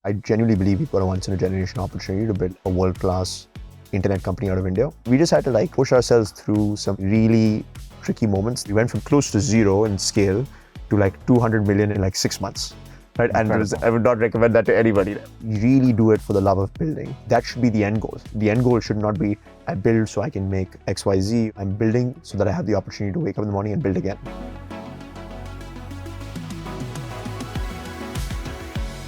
I genuinely believe we've got a once-in-a-generation opportunity to build a world-class internet company out of India. We just had to push ourselves through some really tricky moments. We went from close to zero in scale to 200 million in 6 months. Right? And I would not recommend that to anybody. You really do it for the love of building. That should be the end goal. The end goal should not be, I build so I can make X, Y, Z. I'm building so that I have the opportunity to wake up in the morning and build again.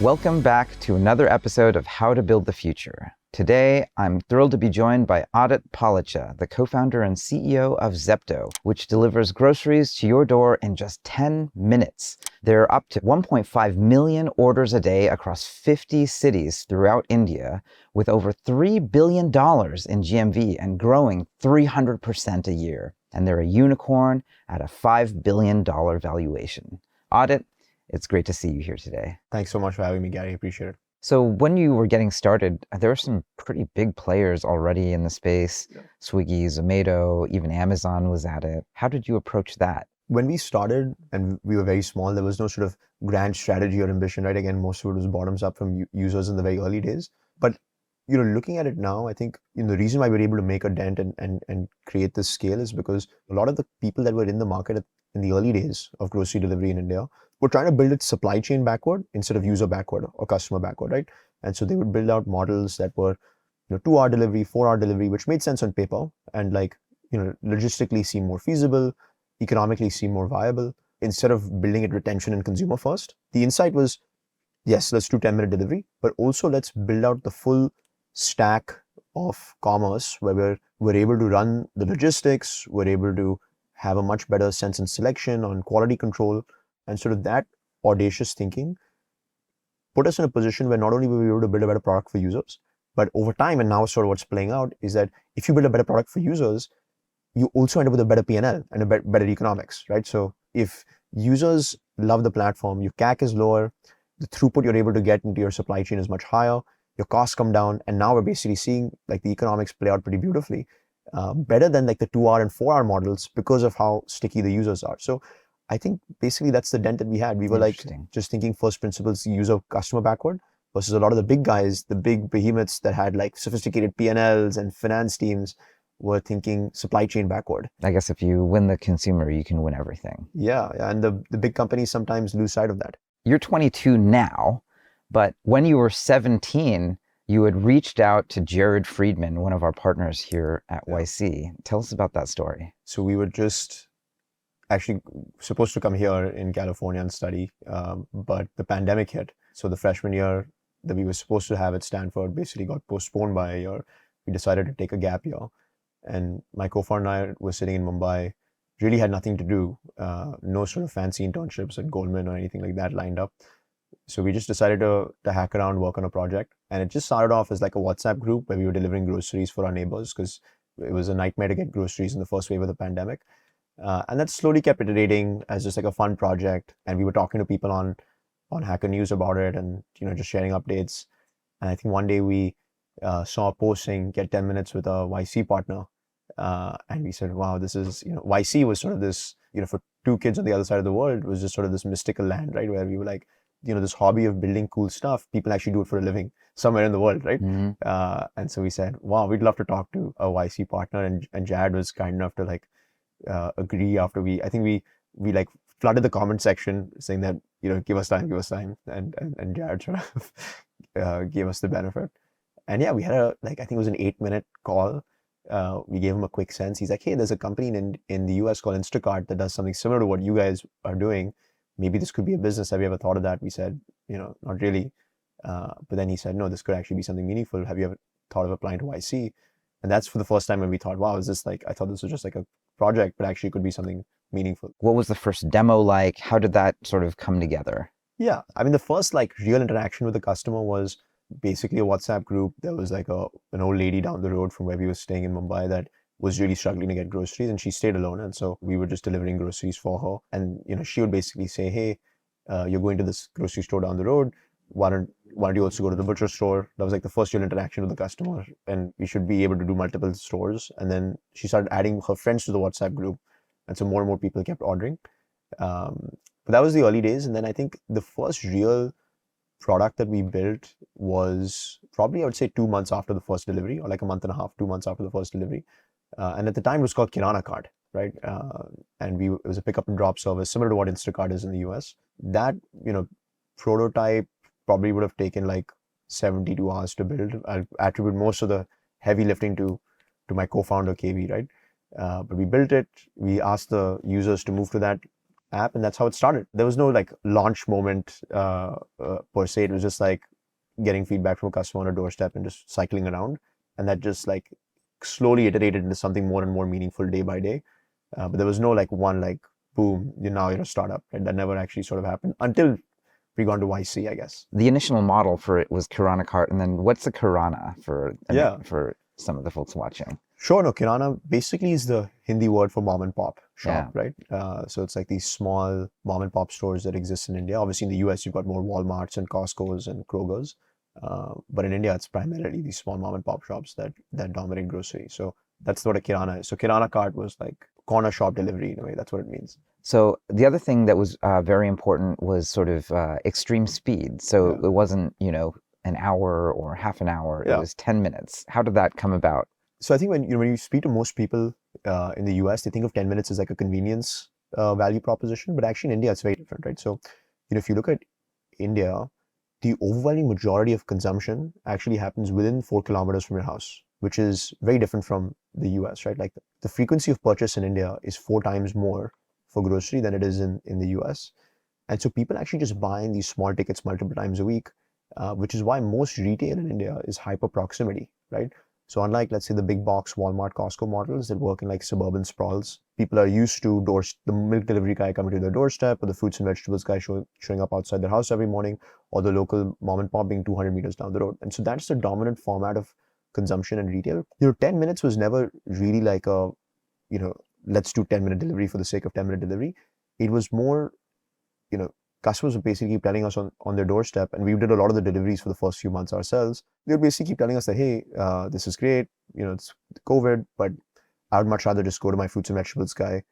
Welcome back to another episode of How to Build the Future. Today, I'm thrilled to be joined by Adit Palicha, the co-founder and CEO of Zepto, which delivers groceries to your door in just 10 minutes. There are up to 1.5 million orders a day across 50 cities throughout India, with over $3 billion in GMV and growing 300% a year. And they're a unicorn at a $5 billion valuation. Adit, it's great to see you here today. Thanks so much for having me, Gary. I appreciate it. So when you were getting started, there were some pretty big players already in the space. Yeah. Swiggy, Zomato, even Amazon was at it. How did you approach that? When we started and we were very small, there was no sort of grand strategy or ambition, right? Again, most of it was bottoms up from users in the very early days. But looking at it now, I think the reason why we're able to make a dent and create this scale is because a lot of the people that were in the market in the early days of grocery delivery in India were trying to build its supply chain backward instead of user backward or customer backward, right? And so they would build out models that were 2-hour delivery, 4-hour delivery, which made sense on paper and logistically seemed more feasible, economically seemed more viable. Instead of building it retention and consumer first, the insight was, yes, let's do 10-minute delivery, but also let's build out the full stack of commerce where we're able to run the logistics, we're able to have a much better sense and selection on quality control. And sort of that audacious thinking put us in a position where not only were we able to build a better product for users, but over time, and now sort of what's playing out is that if you build a better product for users, you also end up with a better P&L and a better economics, right? So if users love the platform, your CAC is lower, the throughput you're able to get into your supply chain is much higher, your costs come down, and now we're basically seeing the economics play out pretty beautifully, better than the 2-hour and 4-hour models because of how sticky the users are. So I think basically that's the dent that we had. We were just thinking first principles, user customer backward, versus a lot of the big guys, the big behemoths that had sophisticated P&Ls and finance teams were thinking supply chain backward. I guess if you win the consumer, you can win everything. Yeah, and the big companies sometimes lose sight of that. You're 22 now, but when you were 17, you had reached out to Jared Friedman, one of our partners here at YC. Tell us about that story. So we were just actually supposed to come here in California and study, but the pandemic hit. So the freshman year that we were supposed to have at Stanford basically got postponed by a year. We decided to take a gap year. And my co-founder and I were sitting in Mumbai, really had nothing to do, no sort of fancy internships at Goldman or anything like that lined up. So we just decided to hack around, work on a project. And it just started off as a WhatsApp group where we were delivering groceries for our neighbors because it was a nightmare to get groceries in the first wave of the pandemic. And that slowly kept iterating as just a fun project. And we were talking to people on Hacker News about it and, just sharing updates. And I think one day we saw a post saying, get 10 minutes with a YC partner. And we said, wow, this is, YC was sort of this, for two kids on the other side of the world, was just sort of this mystical land, right? Where we were this hobby of building cool stuff, people actually do it for a living somewhere in the world, right? Mm-hmm. And so we said, wow, we'd love to talk to a YC partner. And Jared was kind enough to agree after I think we flooded the comment section saying that, give us time. And Jared sort of gave us the benefit. And yeah, we had I think it was an 8-minute call. We gave him a quick sense. He's like, hey, there's a company in the US called Instacart that does something similar to what you guys are doing. Maybe this could be a business. Have you ever thought of that? We said, not really. But then he said, no, this could actually be something meaningful. Have you ever thought of applying to YC? And that's for the first time when we thought, wow, is this I thought this was just a project, but actually could be something meaningful. What was the first demo like? How did that sort of come together? Yeah, I mean, the first real interaction with the customer was basically a WhatsApp group. There was an old lady down the road from where we were staying in Mumbai that was really struggling to get groceries, and she stayed alone. And so we were just delivering groceries for her. And, she would basically say, hey, you're going to this grocery store down the road. Why don't you also go to the butcher store? That was the first real interaction with the customer, and we should be able to do multiple stores. And then she started adding her friends to the WhatsApp group. And so more and more people kept ordering. But that was the early days. And then I think the first real product that we built was probably, I would say, 2 months after the first delivery, or like a month and a half, 2 months after the first delivery. And at the time, it was called Kirana Cart, right? And it was a pickup and drop service, similar to what Instacart is in the US. That, prototype probably would have taken like 72 hours to build. I'll attribute most of the heavy lifting to my co-founder, KV, right? But we built it. We asked the users to move to that app, and that's how it started. There was no like launch moment per se. It was just like getting feedback from a customer on a doorstep and just cycling around, and that just like slowly iterated into something more and more meaningful day by day. But there was no like one like boom, you're a startup. Right? That never actually sort of happened until we got to YC, I guess. The initial model for it was Kirana Cart, and then what's a Kirana for some of the folks watching? Sure, no, Kirana basically is the Hindi word for mom and pop shop, right? So it's like these small mom and pop stores that exist in India. Obviously, in the US, you've got more Walmarts and Costco's and Kroger's. But in India, it's primarily these small mom and pop shops that dominate grocery. So that's what a Kirana is. So Kirana Cart was like corner shop delivery in a way. That's what it means. So the other thing that was very important was sort of extreme speed. So it wasn't, an hour or half an hour. It was 10 minutes. How did that come about? So I think when you speak to most people in the US, they think of 10 minutes as like a convenience value proposition, but actually in India, it's very different, right? So, if you look at India, the overwhelming majority of consumption actually happens within 4 kilometers from your house, which is very different from the US, right? Like the frequency of purchase in India is 4 times more for grocery than it is in the US. And so people actually just buy in these small tickets multiple times a week, which is why most retail in India is hyper proximity, right? So unlike, let's say, the big box Walmart, Costco models that work in like suburban sprawls, people are used to the milk delivery guy coming to their doorstep, or the fruits and vegetables guy showing up outside their house every morning, or the local mom and pop being 200 meters down the road. And so that's the dominant format of consumption and retail. 10 minutes was never really like a, let's do 10-minute delivery for the sake of 10-minute delivery. It was more, customers would basically keep telling us on their doorstep, and we did a lot of the deliveries for the first few months ourselves. They would basically keep telling us that, hey, this is great, it's COVID, but I would much rather just go to my fruits and vegetables guy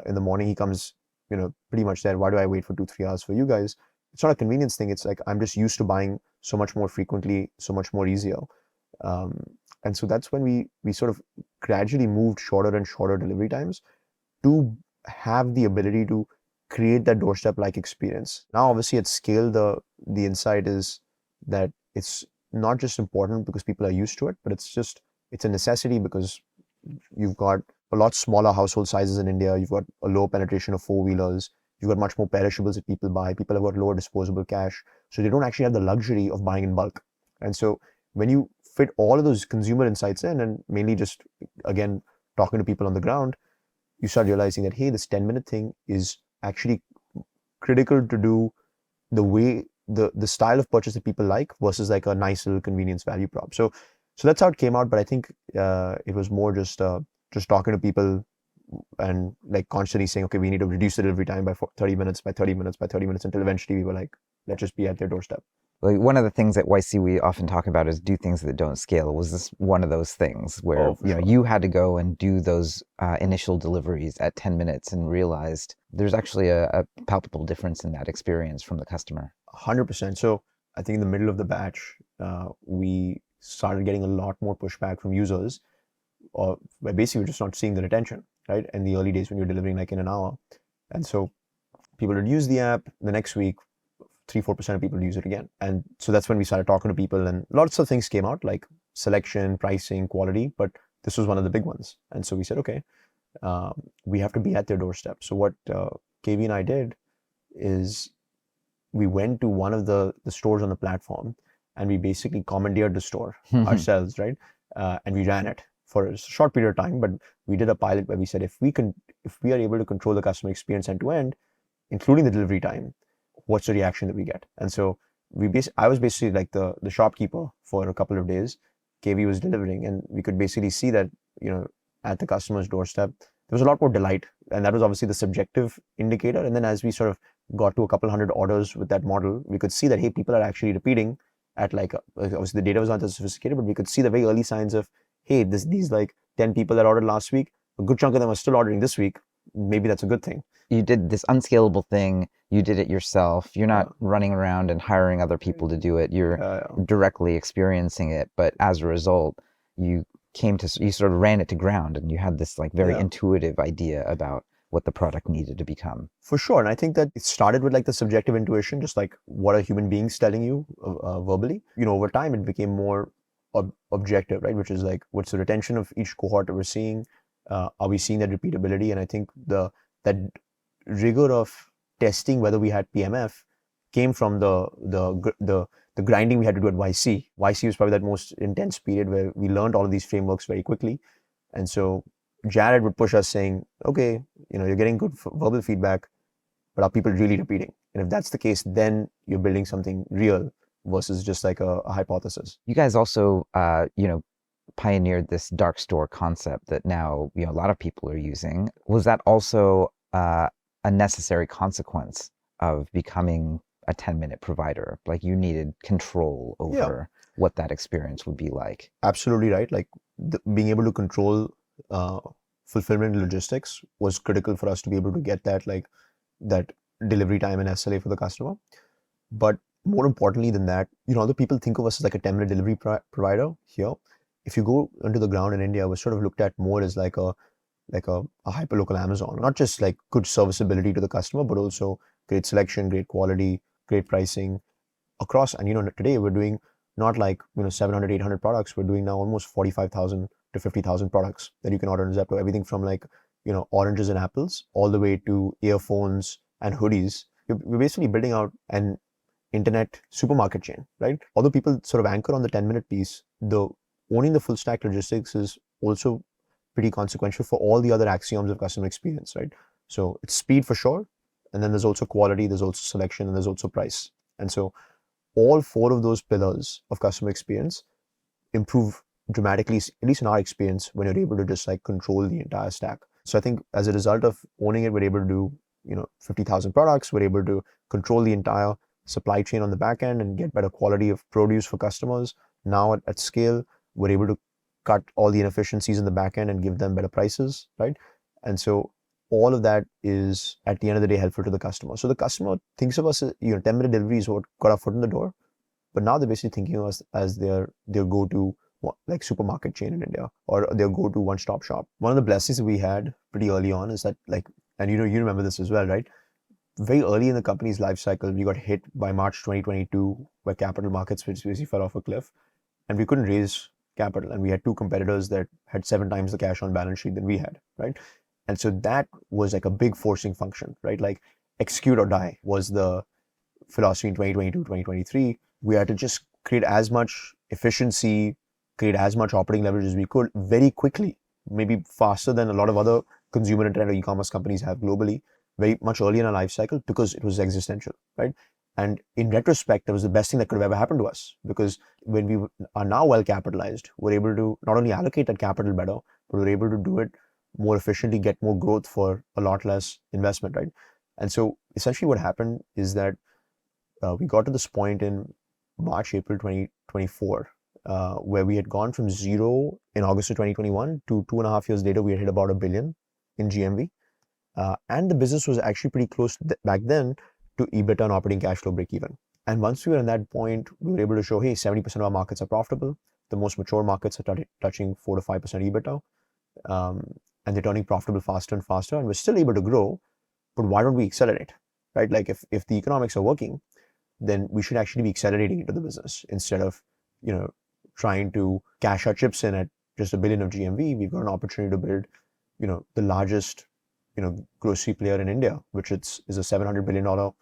in the morning. He comes, pretty much there. Why do I wait for 2-3 hours for you guys? It's not a convenience thing. It's like I'm just used to buying so much more frequently, so much more easier. And so that's when we sort of gradually moved shorter and shorter delivery times to have the ability to create that doorstep-like experience. Now, obviously, at scale, the insight is that it's not just important because people are used to it, but it's a necessity because you've got a lot smaller household sizes in India. You've got a low penetration of four-wheelers. You've got much more perishables that people buy. People have got lower disposable cash. So they don't actually have the luxury of buying in bulk. And so when you fit all of those consumer insights in, and mainly just, again, talking to people on the ground, you start realizing that, hey, this 10-minute thing is actually critical to do the way the style of purchase that people like versus like a nice little convenience value prop. So that's how it came out. But I think it was more just talking to people and like constantly saying, okay, we need to reduce the delivery time by 30 minutes, by 30 minutes, by 30 minutes, until eventually we were like, let's just be at their doorstep. Like one of the things at YC we often talk about is do things that don't scale. Was this one of those things where you had to go and do those initial deliveries at 10 minutes and realized there's actually a palpable difference in that experience from the customer? 100%. So I think in the middle of the batch, we started getting a lot more pushback from users, or basically we're just not seeing the retention, right? In the early days when you're delivering like in an hour. And so people would use the app. The next week, 3-4% of people use it again. And so that's when we started talking to people, and lots of things came out like selection, pricing, quality, but this was one of the big ones. And so we said, okay, we have to be at their doorstep. So what KV and I did is we went to one of the stores on the platform, and we basically commandeered the store ourselves, right? And we ran it for a short period of time, but we did a pilot where we said, if we are able to control the customer experience end to end, including the delivery time, what's the reaction that we get? And so I was basically like the shopkeeper for a couple of days. KV was delivering, and we could basically see that, at the customer's doorstep, there was a lot more delight. And that was obviously the subjective indicator. And then as we sort of got to a couple hundred orders with that model, we could see that, hey, people are actually repeating at like, obviously the data was not as sophisticated, but we could see the very early signs of, hey, these like 10 people that ordered last week, a good chunk of them are still ordering this week. Maybe that's a good thing. you did this unscalable thing. You did it yourself. You're not Yeah. running around and hiring other people to do it. You're Yeah. directly experiencing it. But as a result, you you sort of ran it to ground, and you had this like very Yeah. intuitive idea about what the product needed to become. For sure. And I think that it started with like the subjective intuition, just like what are human beings telling you verbally. Over time, it became more objective, right? Which is like, what's the retention of each cohort that we're seeing? Are we seeing that repeatability? And I think that rigor of testing whether we had PMF came from the grinding we had to do at YC. YC was probably that most intense period where we learned all of these frameworks very quickly. And so Jared would push us saying, okay, you're getting good verbal feedback, but are people really repeating? And if that's the case, then you're building something real versus just like a hypothesis. You guys also, pioneered this dark store concept that now, a lot of people are using. Was that also a necessary consequence of becoming a 10-minute provider? Like you needed control over what that experience would be like. Absolutely right. Like being able to control fulfillment and logistics was critical for us to be able to get that delivery time and SLA for the customer. But more importantly than that, other people think of us as like a 10-minute delivery provider here. If you go onto the ground in India, we're sort of looked at more as like a hyperlocal Amazon, not just like good serviceability to the customer, but also great selection, great quality, great pricing across. And today we're doing not like 700, 800 products. We're doing now almost 45,000 to 50,000 products that you can order on Zepto. Everything from like oranges and apples all the way to earphones and hoodies. We're basically building out an internet supermarket chain, right? Although people sort of anchor on the 10-minute piece, the owning the full stack logistics is also pretty consequential for all the other axioms of customer experience, right? So it's speed for sure, and then there's also quality, there's also selection, and there's also price. And so all four of those pillars of customer experience improve dramatically, at least in our experience, when you're able to just like control the entire stack. So I think as a result of owning it, we're able to do 50,000 products. We're able to control the entire supply chain on the back end and get better quality of produce for customers. Now at scale, we're able to cut all the inefficiencies in the back end and give them better prices, right? And so all of that is at the end of the day helpful to the customer. So the customer thinks of us as 10-minute delivery is what got our foot in the door, but now they're basically thinking of us as their go-to like supermarket chain in India or their go-to one-stop shop. One of the blessings that we had pretty early on is that like, and you remember this as well, right? Very early in the company's life cycle, we got hit by March 2022, where capital markets basically fell off a cliff, and we couldn't raise capital, and we had two competitors that had 7 times the cash on balance sheet than we had, right? And so that was like a big forcing function, right? Like execute or die was the philosophy in 2022, 2023. We had to just create as much efficiency, create as much operating leverage as we could very quickly, maybe faster than a lot of other consumer internet or e-commerce companies have globally, very much early in our life cycle, because it was existential, right? And in retrospect, that was the best thing that could have ever happened to us, because when we are now well capitalized, we're able to not only allocate that capital better, but we're able to do it more efficiently, get more growth for a lot less investment, right? And so essentially what happened is that we got to this point in March, April 2024, where we had gone from zero in August of 2021 to 2.5 years later, we had hit about $1 billion in GMV. And the business was actually pretty close back then to EBITDA and operating cash flow break even. And once we were in that point, we were able to show, hey, 70% of our markets are profitable. The most mature markets are touching 4 to 5% EBITDA. And they're turning profitable faster and faster. And we're still able to grow, but why don't we accelerate, right? Like if the economics are working, then we should actually be accelerating into the business instead of, trying to cash our chips in at just $1 billion of GMV. We've got an opportunity to build, the largest, grocery player in India, which is a $700 billion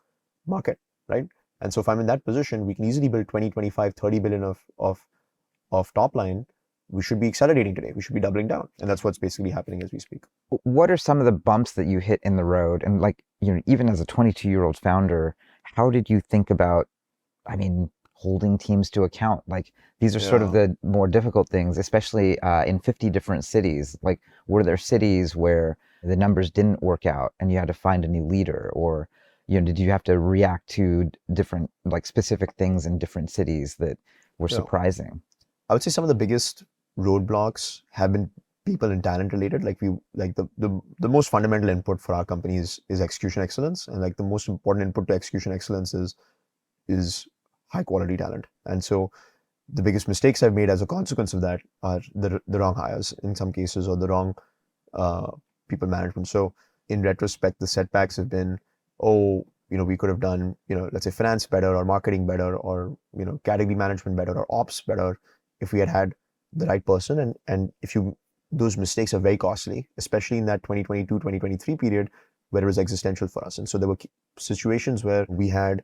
market, right? And so if I'm in that position, we can easily build 20, 25, 30 billion of top line. We should be accelerating today. We should be doubling down. And that's what's basically happening as we speak. What are some of the bumps that you hit in the road? And like, even as a 22-year-old founder, how did you think about, holding teams to account? Like, these are sort of the more difficult things, especially in 50 different cities. Like, were there cities where the numbers didn't work out and you had to find a new leader? Or, did you have to react to different, like, specific things in different cities that were surprising? I would say some of the biggest roadblocks have been people and talent related. Like the most fundamental input for our company is execution excellence, and like the most important input to execution excellence is high quality talent. And so the biggest mistakes I've made as a consequence of that are the wrong hires in some cases, or the wrong uh, people management. So in retrospect, the setbacks have been, oh, we could have done, let's say finance better, or marketing better, or, category management better, or ops better if we had had the right person. And those mistakes are very costly, especially in that 2022, 2023 period where it was existential for us. And so there were situations where we had,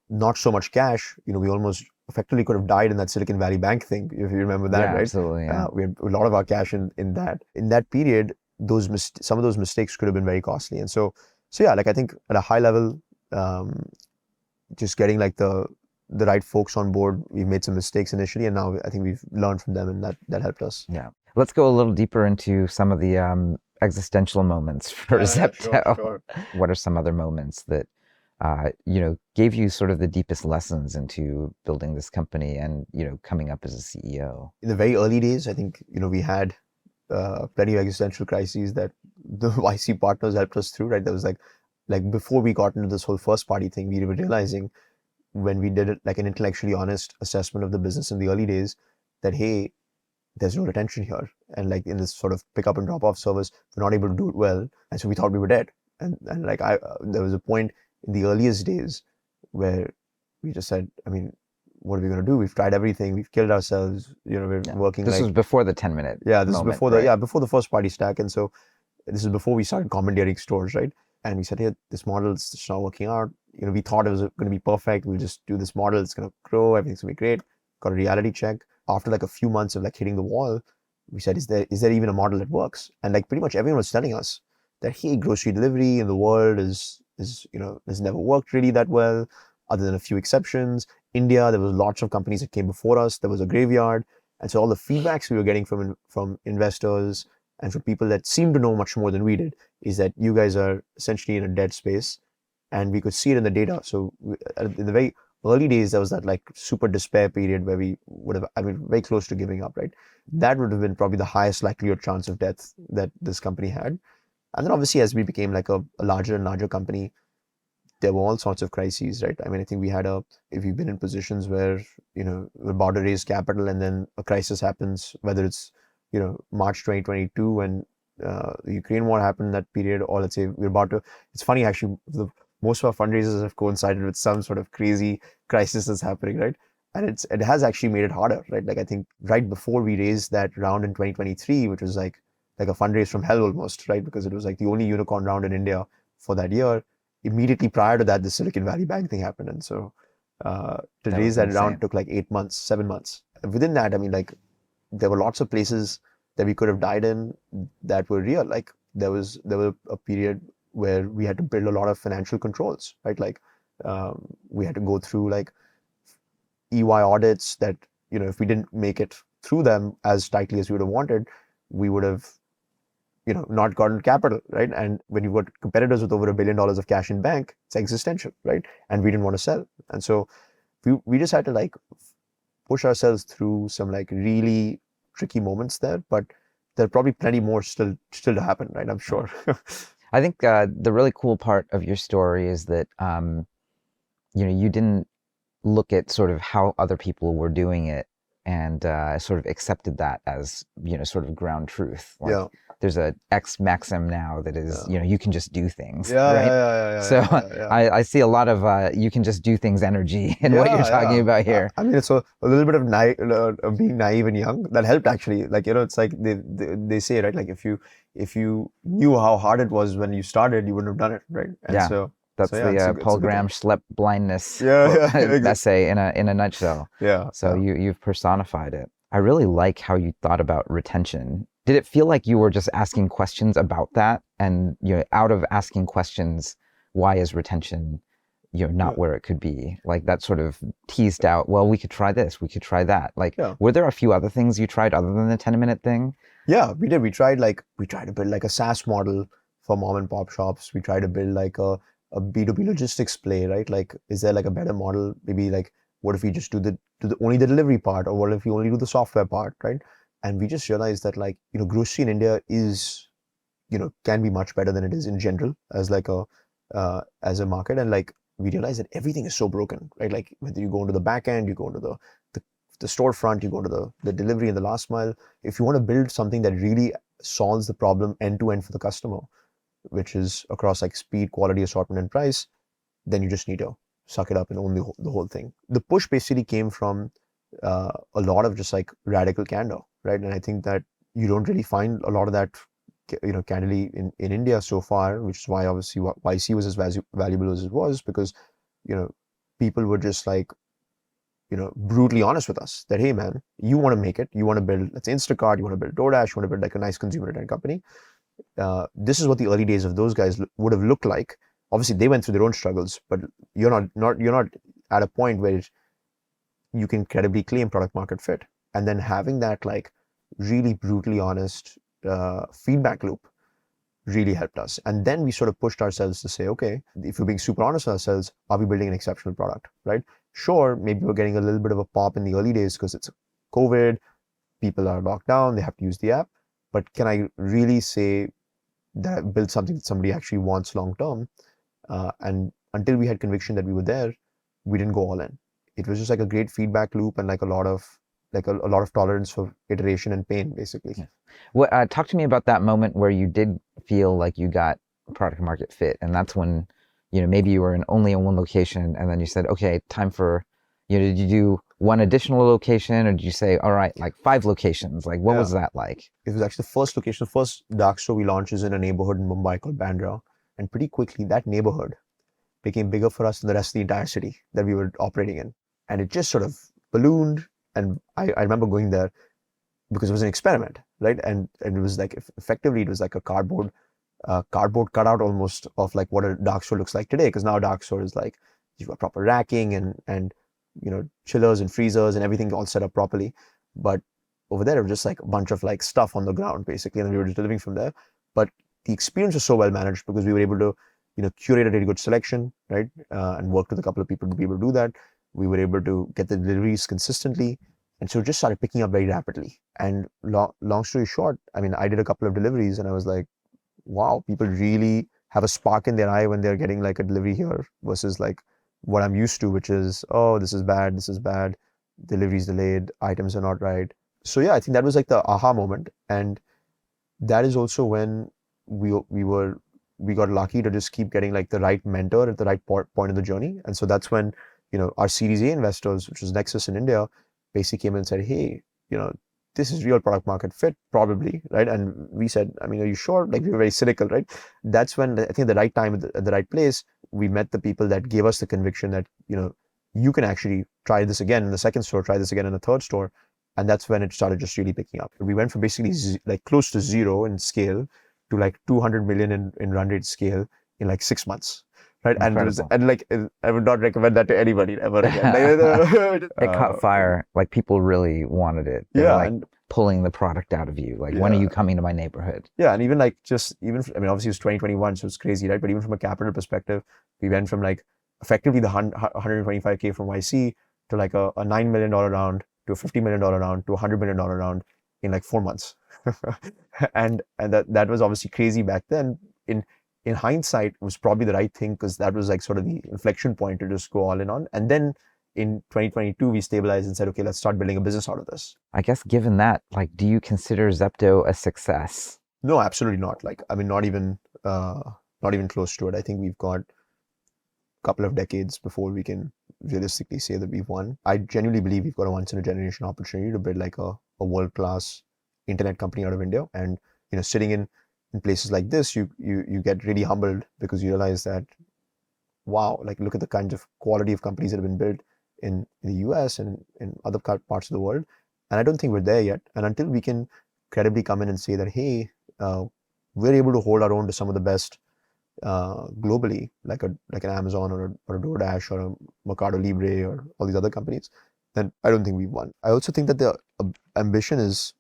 not so much cash, we almost effectively could have died in that Silicon Valley Bank thing, if you remember that, Yeah, right? absolutely. Yeah. We had a lot of our cash in that period. Some of those mistakes could have been very costly. And so yeah, like I think at a high level, just getting like the right folks on board, we've made some mistakes initially, and now I think we've learned from them, and that helped us. Yeah. Let's go a little deeper into some of the existential moments for Zepto. Sure. What are some other moments that gave you sort of the deepest lessons into building this company and, coming up as a CEO? In the very early days, I think, we had plenty of existential crises that the YC partners helped us through, right? There was like before we got into this whole first party thing, we were realizing when we did it, like an intellectually honest assessment of the business in the early days, that, hey, there's no retention here. And like in this sort of pick up and drop off service, we're not able to do it well. And so we thought we were dead. And like there was a point in the earliest days where we just said, I mean, what are we going to do? We've tried everything. We've killed ourselves. We're working. This was before the 10-minute. Yeah, this moment, is before right? before the first party stack. And so this is before we started commandeering stores, right? And we said, hey, this model is just not working out. We thought it was going to be perfect. We'll just do this model. It's going to grow. Everything's going to be great. Got a reality check. After like a few months of like hitting the wall, we said, is there even a model that works? And like pretty much everyone was telling us that, hey, grocery delivery in the world has never worked really that well, other than a few exceptions. India, there was lots of companies that came before us. There was a graveyard. And so all the feedbacks we were getting from investors and from people that seemed to know much more than we did is that you guys are essentially in a dead space. And we could see it in the data. So in the very early days, there was that like super despair period where we would have, very close to giving up, right? That would have been probably the highest likelihood chance of death that this company had. And then obviously as we became like a larger and larger company, there were all sorts of crises, right? I think if you've been in positions where, we're about to raise capital and then a crisis happens, whether it's, March 2022 when the Ukraine war happened, that period, or let's say it's funny actually, most of our fundraisers have coincided with some sort of crazy crisis that's happening, right? And it has actually made it harder, right? Like I think right before we raised that round in 2023, which was like a fundraise from hell almost, right? Because it was like the only unicorn round in India for that year. Immediately prior to that, the Silicon Valley Bank thing happened. And so to raise that round took like 8 months, 7 months. Within that, like there were lots of places that we could have died in that were real. Like there was a period where we had to build a lot of financial controls, right? Like we had to go through like EY audits that, if we didn't make it through them as tightly as we would have wanted, we would have, not gotten capital, right? And when you've got competitors with over $1 billion of cash in bank, it's existential, right? And we didn't want to sell. And so we just had to like push ourselves through some like really tricky moments there, but there are probably plenty more still to happen, right? I'm sure. I think the really cool part of your story is that, you didn't look at sort of how other people were doing it and sort of accepted that as, sort of ground truth. Like, yeah. There's a X maxim now that is, you can just do things, yeah, right? Yeah, so I see a lot of you can just do things energy in what you're talking about here. It's a little bit of being naive and young that helped actually. Like, it's like they say, right? Like if you knew how hard it was when you started, you wouldn't have done it, right? And so that's the Paul Graham Schlep blindness essay in a nutshell. Yeah. So you've personified it. I really like how you thought about retention. Did it feel like you were just asking questions about that? And out of asking questions, why is retention not where it could be? Like that sort of teased out, well, we could try this, we could try that. Like, were there a few other things you tried other than the 10-minute thing? Yeah, we did. We tried to build like a SaaS model for mom and pop shops. We tried to build like a B2B logistics play, right? Like, is there like a better model? Maybe like, what if we just do only the delivery part, or what if we only do the software part, right? And we just realized that like, grocery in India is, can be much better than it is in general as like as a market. And like, we realized that everything is so broken, right? Like whether you go into the back end, you go into the storefront, you go to the delivery and the last mile. If you want to build something that really solves the problem end to end for the customer, which is across like speed, quality, assortment, and price, then you just need to suck it up and own the whole thing. The push basically came from a lot of just like radical candor, right? And I think that you don't really find a lot of that, candidly in India so far, which is why obviously YC was as valuable as it was, because, people were just like, brutally honest with us that, hey man, you want to make it, you want to build, let's Instacart, you want to build DoorDash, you want to build like a nice consumer return company. This is what the early days of those guys would have looked like. Obviously, they went through their own struggles, but you're not at a point where you can credibly claim product market fit. And then having that like really brutally honest feedback loop really helped us. And then we sort of pushed ourselves to say, okay, if we're being super honest with ourselves, are we building an exceptional product, right? Sure, maybe we're getting a little bit of a pop in the early days because it's COVID, people are locked down, they have to use the app. But can I really say that I built something that somebody actually wants long term? And until we had conviction that we were there, we didn't go all in. It was just like a great feedback loop and like a lot of tolerance for iteration and pain, basically. Yeah. Well, talk to me about that moment where you did feel like you got product market fit, and that's when, maybe you were only in one location, and then you said, okay, time for, did you do one additional location, or did you say, all right, like 5 locations? Like, what was that like? It was actually the first location, the first dark store we launched is in a neighborhood in Mumbai called Bandra, and pretty quickly that neighborhood became bigger for us than the rest of the entire city that we were operating in, and it just sort of ballooned. And I remember going there because it was an experiment, right? And it was like, effectively, it was like a cardboard cutout almost of like what a dark store looks like today. Because now a dark store is like, you've got proper racking and chillers and freezers and everything all set up properly. But over there, it was just like a bunch of like stuff on the ground, basically, and we were just delivering from there. But the experience was so well managed because we were able to, curate a really good selection, right? And worked with a couple of people to be able to do that. We were able to get the deliveries consistently. And so it just started picking up very rapidly. And long story short, I mean, I did a couple of deliveries and I was like, wow, people really have a spark in their eye when they're getting like a delivery here versus like what I'm used to, which is, oh, this is bad, delivery's delayed, items are not right. So yeah, I think that was like the aha moment. And that is also when we got lucky to just keep getting like the right mentor at the right point of the journey. And so that's when, our Series A investors, which was Nexus in India, basically came in and said, hey, this is real product market fit, probably, right? And we said, I mean, are you sure? Like, we were very cynical, right? That's when I think at the right time, at the right place, we met the people that gave us the conviction that, you can actually try this again in the second store, try this again in the third store. And that's when it started just really picking up. We went from basically like close to 0 in scale to like 200 million in run rate scale in like 6 months. Right. And I would not recommend that to anybody ever again. It caught fire. Like, people really wanted it. They were like pulling the product out of you. Like, when are you coming to my neighborhood? Yeah. And even like I mean, obviously it was 2021, so it's crazy, right? But even from a capital perspective, we went from like effectively the 125K from YC to like a $9 million round to a $50 million round to a $100 million round in like 4 months. and that was obviously crazy back then. In hindsight, it was probably the right thing because that was like sort of the inflection point to just go all in on. And then in 2022, we stabilized and said, okay, let's start building a business out of this. I guess given that, like, do you consider Zepto a success? No, absolutely not. Like, I mean, not even close to it. I think we've got a couple of decades before we can realistically say that we've won. I genuinely believe we've got a once in a generation opportunity to build like a world-class internet company out of India. And, sitting in places like this, you get really humbled because you realize that, wow, like, look at the kinds of quality of companies that have been built in the US and in other parts of the world. And I don't think we're there yet. And until we can credibly come in and say that, hey, we're able to hold our own to some of the best globally, like an Amazon or a DoorDash or a Mercado Libre or all these other companies, then I don't think we've won. I also think that the ambition is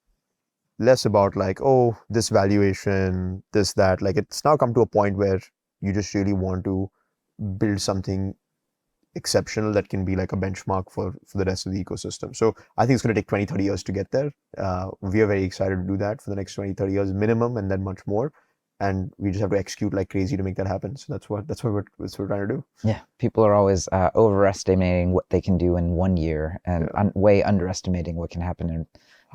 less about like, oh, this valuation, this, that. Like, it's now come to a point where you just really want to build something exceptional that can be like a benchmark for the rest of the ecosystem. So I think it's going to take 20, 30 years to get there. We are very excited to do that for the next 20, 30 years minimum, and then much more. And we just have to execute like crazy to make that happen. So that's what we're trying to do. Yeah, people are always overestimating what they can do in 1 year and way underestimating what can happen in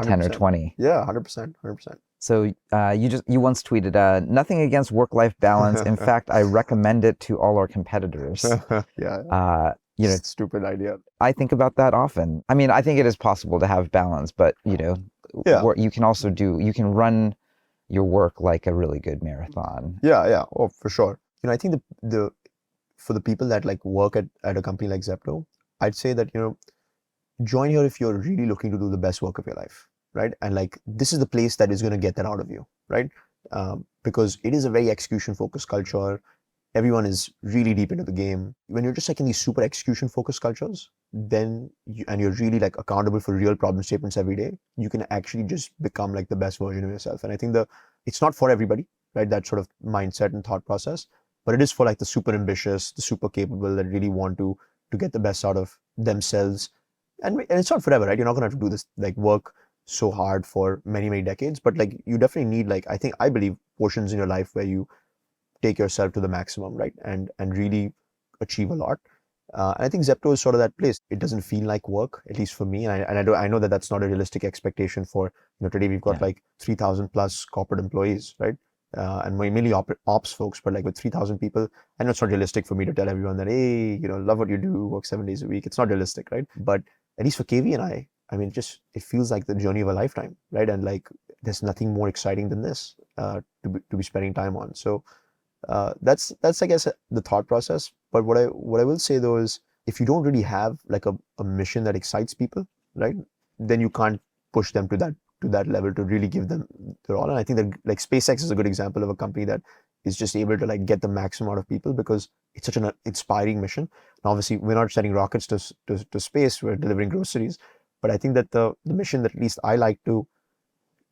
10 or 20. Yeah, 100%, 100%. So you once tweeted, nothing against work-life balance. In fact, I recommend it to all our competitors. Yeah. Stupid idea. I think about that often. I mean, I think it is possible to have balance, but you can run your work like a really good marathon. Yeah. Oh, for sure. I think for the people that like work at a company like Zepto, I'd say that, join here if you're really looking to do the best work of your life, right? And like, this is the place that is going to get that out of you, right? Because it is a very execution focused culture. Everyone is really deep into the game. When you're just like in these super execution focused cultures, then you're really like accountable for real problem statements every day, you can actually just become like the best version of yourself. And I think it's not for everybody, right? That sort of mindset and thought process, but it is for like the super ambitious, the super capable that really want to get the best out of themselves. And it's not forever, right? You're not going to have to do this, like work so hard for many, many decades, but like you definitely need like, I believe portions in your life where you take yourself to the maximum, right? And really achieve a lot. And I think Zepto is sort of that place. It doesn't feel like work, at least for me. And I know that that's not a realistic expectation for, today we've got like 3,000 plus corporate employees, right? And mainly ops folks, but like with 3,000 people, I know it's not realistic for me to tell everyone that, hey, love what you do, work 7 days a week. It's not realistic, right? But at least for KV and I mean, it feels like the journey of a lifetime, right? And like, there's nothing more exciting than this to be spending time on. So that's I guess the thought process. But what I will say though is, if you don't really have like a mission that excites people, right, then you can't push them to that level to really give them their all. And I think that like SpaceX is a good example of a company that is just able to like get the maximum out of people because it's such an inspiring mission. And obviously, we're not sending rockets to space; we're delivering groceries. But I think that the mission that at least I like to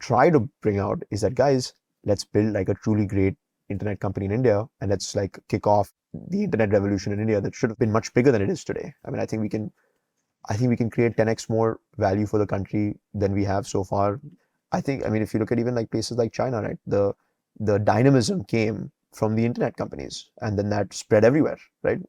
try to bring out is that, guys, let's build like a truly great internet company in India, and let's like kick off the internet revolution in India that should have been much bigger than it is today. I mean, I think we can create 10x more value for the country than we have so far. I mean, if you look at even like places like China, right, the dynamism came from the internet companies, and then that spread everywhere, right?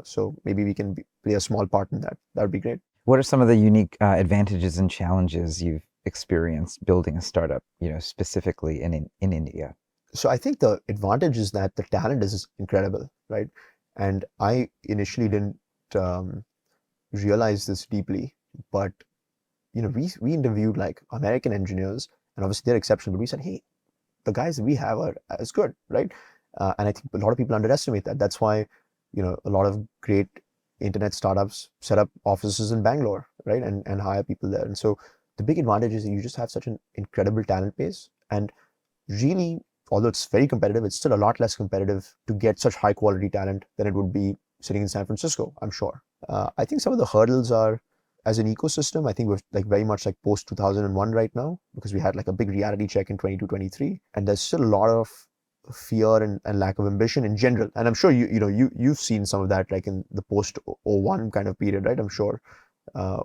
So maybe we can play a small part in that. That would be great. What are some of the unique advantages and challenges you've experienced building a startup, specifically in India? So I think the advantage is that the talent is incredible, right? And I initially didn't realize this deeply, but we interviewed like American engineers, and obviously they're exceptional, but we said, hey, the guys that we have are as good, right? And I think a lot of people underestimate that. That's why a lot of great internet startups set up offices in Bangalore, right, and hire people there. And so the big advantage is that you just have such an incredible talent base, and really, although it's very competitive, it's still a lot less competitive to get such high quality talent than it would be sitting in San Francisco, I'm sure. I think some of the hurdles are, as an ecosystem, I think we're like very much like post 2001 right now, because we had like a big reality check in 22, 23, and there's still a lot of fear and lack of ambition in general. And I'm sure you've seen some of that like in the post 01 kind of period, right? I'm sure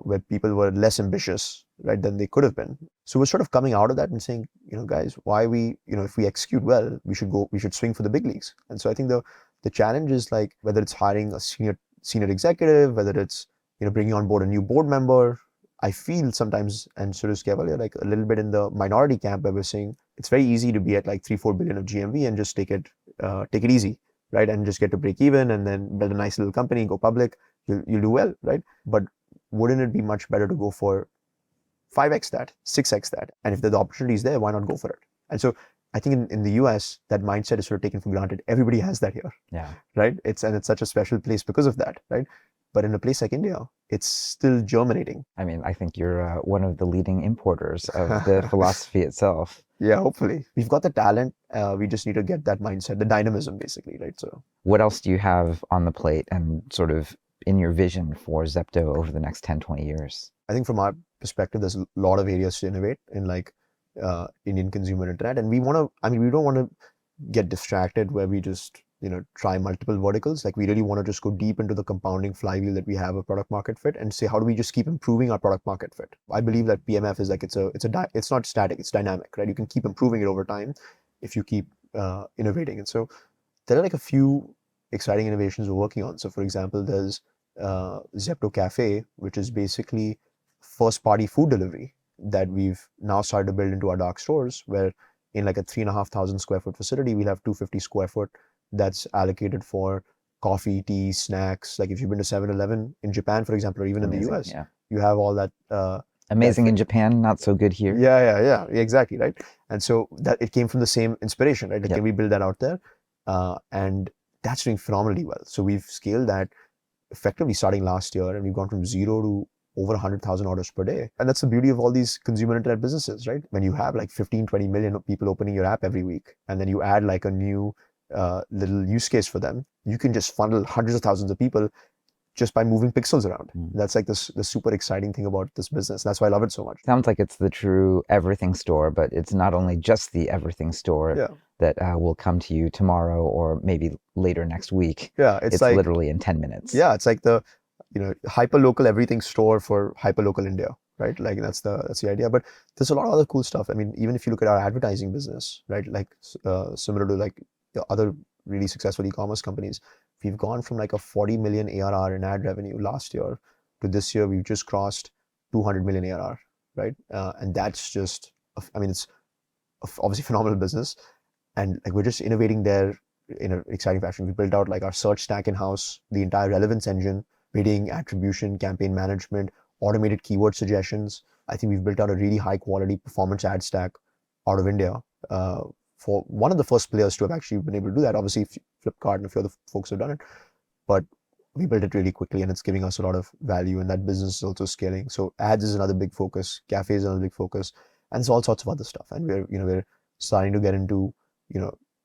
where people were less ambitious, right, than they could have been. So we're sort of coming out of that and saying, guys, why if we execute well, we should swing for the big leagues. And so I think the challenge is like, whether it's hiring a senior executive, whether it's bringing on board a new board member. I feel sometimes, and so does Keval, like a little bit in the minority camp where we're saying it's very easy to be at like 3-4 billion of GMV and just take it easy, right, and just get to break even and then build a nice little company, go public, you'll do well, right? But wouldn't it be much better to go for 5x that, 6x that? And if the opportunity is there, why not go for it? And so I think in the US, that mindset is sort of taken for granted. Everybody has that here, right? It's such a special place because of that, right? But in a place like India, it's still germinating. I mean, I think you're one of the leading importers of the philosophy itself. Yeah, hopefully. We've got the talent. We just need to get that mindset, the dynamism, basically, right? So, what else do you have on the plate and sort of in your vision for Zepto over the next 10, 20 years? I think from our perspective, there's a lot of areas to innovate in like Indian consumer internet. And we don't want to get distracted where we just try multiple verticals. Like we really want to just go deep into the compounding flywheel that we have of product market fit and say, how do we just keep improving our product market fit? I believe that PMF is like, it's not static, it's dynamic, right? You can keep improving it over time if you keep innovating. And so there are like a few exciting innovations we're working on. So for example, there's Zepto Cafe, which is basically first party food delivery that we've now started to build into our dark stores, where in like a 3,500 square foot facility, we'll have 250 square foot that's allocated for coffee, tea, snacks. Like if you've been to 7-Eleven in Japan, for example, or even in the US, you have all that. Amazing in Japan, not so good here. Yeah, exactly, right? And so that it came from the same inspiration, right? Like, can we build that out there? And that's doing phenomenally well. So we've scaled that effectively starting last year, and we've gone from 0 to over 100,000 orders per day. And that's the beauty of all these consumer internet businesses, right? When you have like 15-20 million people opening your app every week, and then you add like a new little use case for them, you can just funnel hundreds of thousands of people just by moving pixels around. That's like the super exciting thing about this business. That's why I love it so much. Sounds like it's the true everything store, but it's not only just the everything store that will come to you tomorrow or maybe later next week. Yeah, it's like literally in 10 minutes. Yeah, it's like the hyper local everything store for hyper local India, right? Like that's the idea. But there's a lot of other cool stuff. I mean, even if you look at our advertising business, right? Like similar to like the other really successful e-commerce companies, we've gone from like a 40 million ARR in ad revenue last year to this year we've just crossed 200 million ARR, right? And that's just, I mean, it's obviously phenomenal business, and like we're just innovating there in an exciting fashion. We built out like our search stack in-house, the entire relevance engine, bidding, attribution, campaign management, automated keyword suggestions. I think we've built out a really high quality performance ad stack out of India, for one of the first players to have actually been able to do that. Obviously, Flipkart and a few other folks have done it, but we built it really quickly and it's giving us a lot of value, and that business is also scaling. So ads is another big focus, cafe is another big focus, and there's all sorts of other stuff. And we're starting to get into,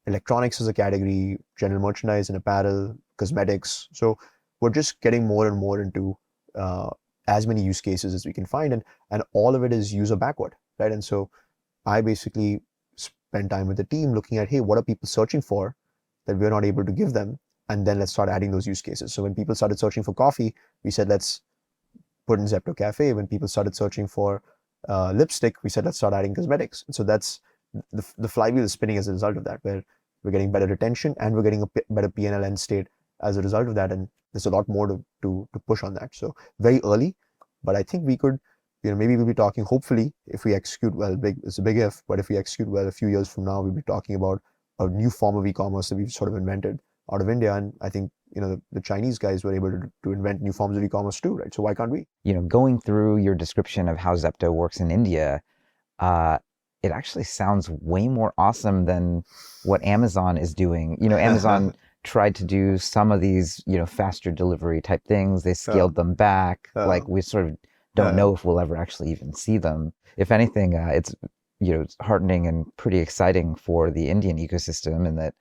electronics as a category, general merchandise and apparel, cosmetics. So we're just getting more and more into as many use cases as we can find, and all of it is user backward, right? And so I basically spend time with the team looking at, hey, what are people searching for that we're not able to give them? And then let's start adding those use cases. So when people started searching for coffee, we said, let's put in Zepto Cafe. When people started searching for lipstick, we said, let's start adding cosmetics. And so that's the flywheel is spinning as a result of that, where we're getting better retention and we're getting a better P&L end state as a result of that. And there's a lot more to push on that. So very early, but I think we could, maybe we'll be talking, hopefully, if we execute well, it's a big if, but if we execute well, a few years from now, we'll be talking about a new form of e-commerce that we've sort of invented out of India. And I think, the Chinese guys were able to invent new forms of e-commerce too, right? So why can't we? Going through your description of how Zepto works in India, it actually sounds way more awesome than what Amazon is doing. Amazon tried to do some of these, faster delivery type things. They scaled them back. Like we sort of don't know if we'll ever actually even see them. If anything, it's heartening and pretty exciting for the Indian ecosystem in that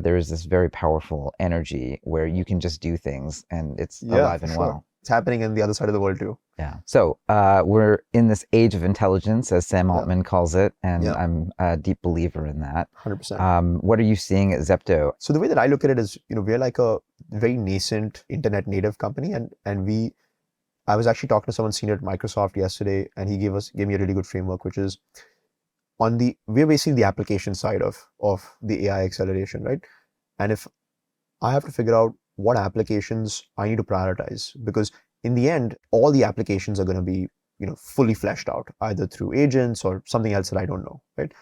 there is this very powerful energy where you can just do things and it's alive and well. It's happening in the other side of the world too. Yeah. So we're in this age of intelligence, as Sam Altman calls it, and I'm a deep believer in that. 100%. What are you seeing at Zepto? So the way that I look at it is, we're like a very nascent internet native company, and I was actually talking to someone senior at Microsoft yesterday, and he gave me a really good framework, which is we're basically the application side of the AI acceleration, right? And if I have to figure out what applications I need to prioritize, because in the end, all the applications are going to be, fully fleshed out, either through agents or something else that I don't know, right?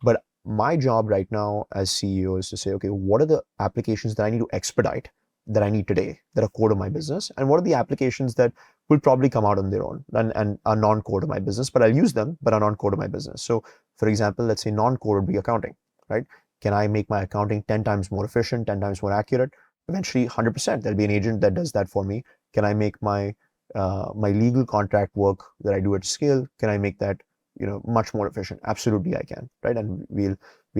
But my job right now as CEO is to say, okay, what are the applications that I need to expedite that I need today that are core to my business? And what are the applications that will probably come out on their own and are non-core to my business, but I'll use them, but are non-core to my business. So for example, let's say non-core would be accounting, right? Can I make my accounting 10 times more efficient, 10 times more accurate? Eventually 100%, there'll be an agent that does that for me. Can I make my legal contract work that I do at scale? Can I make that, much more efficient? Absolutely I can, right? And we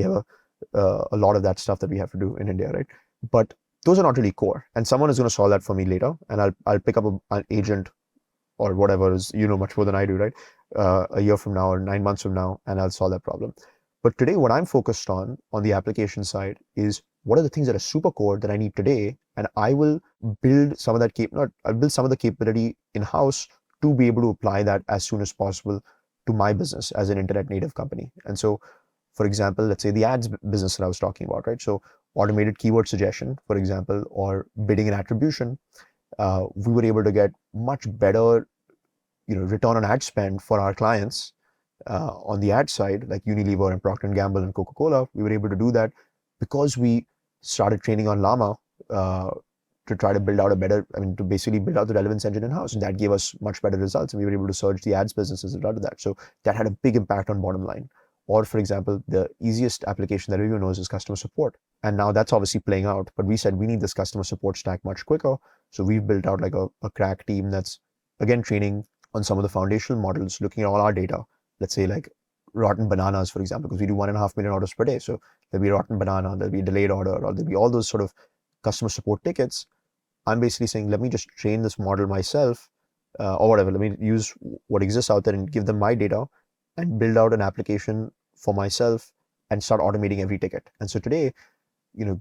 have a lot of that stuff that we have to do in India, right? But those are not really core, and someone is going to solve that for me later, and I'll pick up an agent or whatever is, much more than I do, right? A year from now or 9 months from now, and I'll solve that problem. But today, what I'm focused on the application side is what are the things that are super core that I need today, and I will build some of that I'll build some of the capability in-house to be able to apply that as soon as possible to my business as an internet native company. And so, for example, let's say the ads business that I was talking about, right? So automated keyword suggestion, for example, or bidding and attribution, we were able to get much better, return on ad spend for our clients on the ad side, like Unilever and Procter & Gamble and Coca-Cola. We were able to do that because we started training on Llama to try to build out to basically build out the relevance engine in-house. And that gave us much better results. And we were able to surge the ads business as a result of that. So that had a big impact on bottom line. Or for example, the easiest application that everyone knows is customer support. And now that's obviously playing out. But we said we need this customer support stack much quicker. So we've built out like a crack team that's, again, training on some of the foundational models, looking at all our data. Let's say like rotten bananas, for example, because we do 1.5 million orders per day. So there'll be a rotten banana, there'll be a delayed order, or there'll be all those sort of customer support tickets. I'm basically saying, let me just train this model myself, or whatever. Let me use what exists out there and give them my data and build out an application for myself and start automating every ticket. And so today,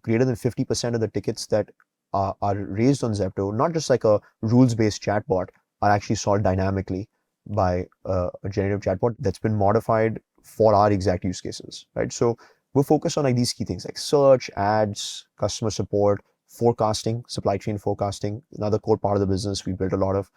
greater than 50% of the tickets that are raised on Zepto, not just like a rules-based chatbot, are actually solved dynamically by a generative chatbot that's been modified for our exact use cases, right? So we're focused on like these key things like search, ads, customer support, forecasting, supply chain forecasting, another core part of the business. We built a lot of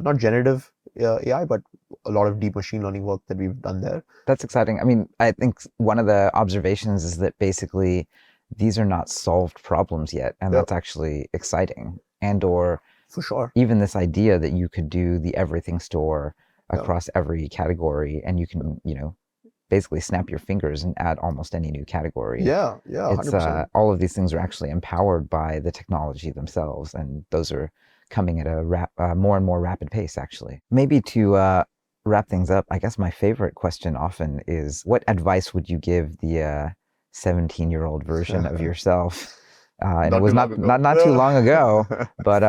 not generative AI, but a lot of deep machine learning work that we've done there. That's exciting. I mean, I think one of the observations is that basically these are not solved problems yet, and that's actually exciting. And or for sure, even this idea that you could do the everything store across every category, and you can, basically snap your fingers and add almost any new category. Yeah, It's 100%. All of these things are actually empowered by the technology themselves, and those are coming at a more and more rapid pace, actually. Maybe to wrap things up, I guess my favorite question often is, what advice would you give the 17-year-old version of yourself? And it was not too long ago, but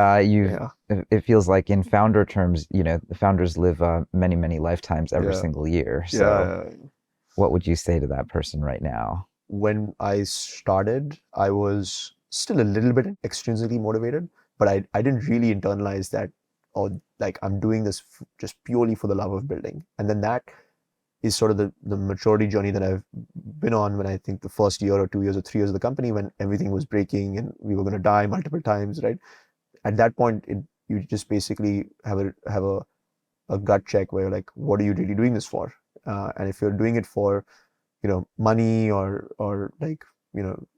it feels like in founder terms, the founders live many, many lifetimes every single year. So what would you say to that person right now? When I started, I was still a little bit extrinsically motivated, but I didn't really internalize that, like I'm doing this just purely for the love of building. And then that is sort of the maturity journey that I've been on when I think the first year or 2 years or 3 years of the company, when everything was breaking and we were going to die multiple times, right? At that point, you just basically have a gut check where you're like, what are you really doing this for? And if you're doing it for, money or like,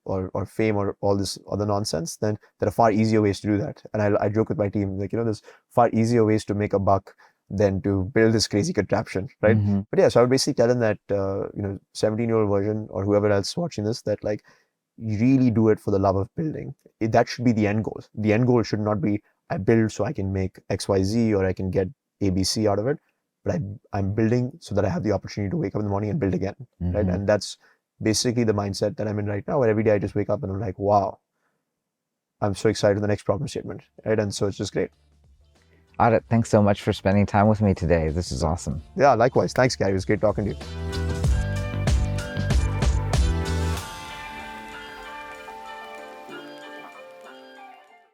or fame or all this other nonsense, then there are far easier ways to do that. And I joke with my team, like, there's far easier ways to make a buck than to build this crazy contraption, right? Mm-hmm. But yeah, so I would basically tell them that, 17-year-old version or whoever else watching this, that like, you really do it for the love of building. That should be the end goal. The end goal should not be, I build so I can make XYZ or I can get ABC out of it, but I'm building so that I have the opportunity to wake up in the morning and build again, right? And that's basically the mindset that I'm in right now, where every day I just wake up and I'm like, wow, I'm so excited for the next problem statement, right? And so it's just great. Adit, thanks so much for spending time with me today. This is awesome. Yeah, likewise. Thanks, Gary. It was great talking to you.